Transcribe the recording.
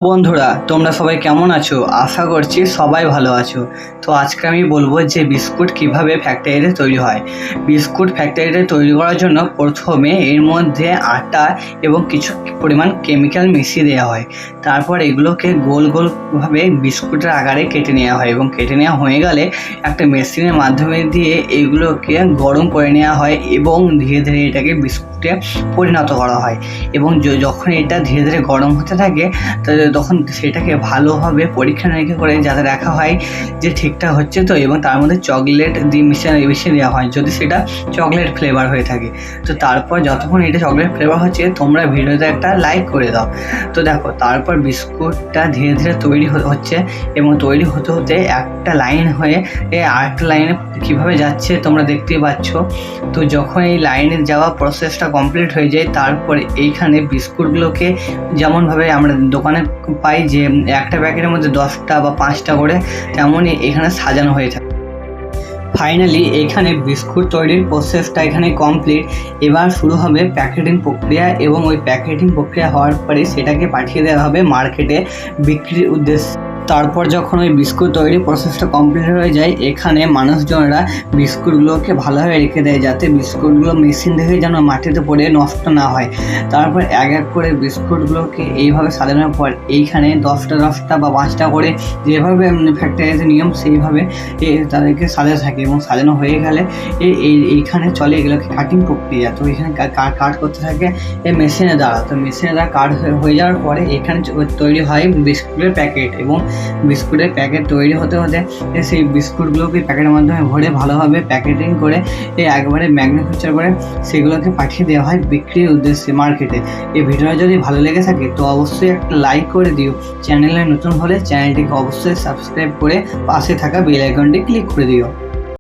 বন্ধুরা, তোমরা সবাই কেমন আছো? আশা করছি সবাই ভালো আছো। তো আজকে আমি বলবো যে বিস্কুট কিভাবে ফ্যাক্টরিতে তৈরি হয়। বিস্কুট ফ্যাক্টরিতে তৈরি করার জন্য প্রথমে এর মধ্যে আটা এবং কিছু পরিমাণ কেমিক্যাল মিশিয়ে দেওয়া হয়। তারপর এগুলোকে গোল গোলভাবে বিস্কুটের আকারে কেটে নেওয়া হয় এবং কেটে নেওয়া হয়ে গেলে একটা মেশিনের মাধ্যমে দিয়ে এগুলোকে গরম করে নেওয়া হয় এবং ধীরে ধীরে এটাকে বিস্কুটে পরিণত করা হয়। এবং যখন এটা ধীরে ধীরে গরম হতে থাকে তখন সেটাকে ভালোভাবে পরীক্ষা নিরীক্ষা করে যাতে দেখা হয় যে ঠিকঠাক হচ্ছে তো, এবং তার মধ্যে চকলেট দিয়ে মিশিয়ে দেওয়া হয় যদি সেটা চকলেট ফ্লেভার হয়ে থাকে। তো তারপর যতক্ষণ এটা চকলেট ফ্লেভার হচ্ছে তোমরা ভিডিওতে একটা লাইক করে দাও। তো দেখো, তারপর বিস্কুটটা ধীরে ধীরে তৈরি হচ্ছে এবং তৈরি হতে হতে একটা লাইন হয়ে আরেকটা লাইনে কীভাবে যাচ্ছে তোমরা দেখতেই পাচ্ছ। তো যখন এই লাইনে যাওয়া প্রসেসটা কমপ্লিট হয়ে যায় তারপরে এইখানে বিস্কুটগুলোকে যেমনভাবে আমরা দোকানে পাই যে একটা প্যাকেটের মধ্যে 10টা বা 5টা করে, তেমনই এখানে সাজানো হয়ে থাকে। ফাইনালি এখানে বিস্কুট তৈরির প্রসেসটা এখানে কমপ্লিট। এবার শুরু হবে প্যাকেটিং প্রক্রিয়া এবং ওই প্যাকেটিং প্রক্রিয়া হওয়ার পরে সেটাকে পাঠিয়ে দেওয়া হবে মার্কেটে বিক্রির উদ্দেশ্যে। তারপর যখন ওই বিস্কুট তৈরির প্রসেসটা কমপ্লিট হয়ে যায় এখানে মানুষজনরা বিস্কুটগুলোকে ভালোভাবে রেখে দেয় যাতে বিস্কুটগুলো মেশিন থেকে যেন মাটিতে পড়ে নষ্ট না হয়। তারপর এক এক করে বিস্কুটগুলোকে এইভাবে সাজানোর পর এইখানে 10টা বা 5টা করে যেভাবে ফ্যাক্টরিতে নিয়ম সেইভাবে তাদেরকে সাজাতে থাকে এবং সাজানো হয়ে গেলে এইখানে চলে এগুলোকে কাটিং প্রক্রিয়া। তো এখানে কাট করতে থাকে এই মেশিনের দ্বারা। তো মেশিনের দ্বারা কাট হয়ে যাওয়ার পরে এখানে তৈরি হয় বিস্কুটের প্যাকেট এবং বিস্কুটের প্যাকেট তৈরি হতে হতে সেই বিস্কুটগুলোকে প্যাকেটের মাধ্যমে ভরে ভালোভাবে প্যাকেটিং করে একবারে ম্যাগনিফ্যাকচার করে সেগুলোকে পাঠিয়ে দেওয়া হয় বিক্রির উদ্দেশ্যে মার্কেটে। এই ভিডিওটা যদি ভালো লেগে থাকে তো অবশ্যই একটা লাইক করে দিও। চ্যানেলে নতুন হলে চ্যানেলটিকে অবশ্যই সাবস্ক্রাইব করে পাশে থাকা বেল আইকনটি ক্লিক করে দিও।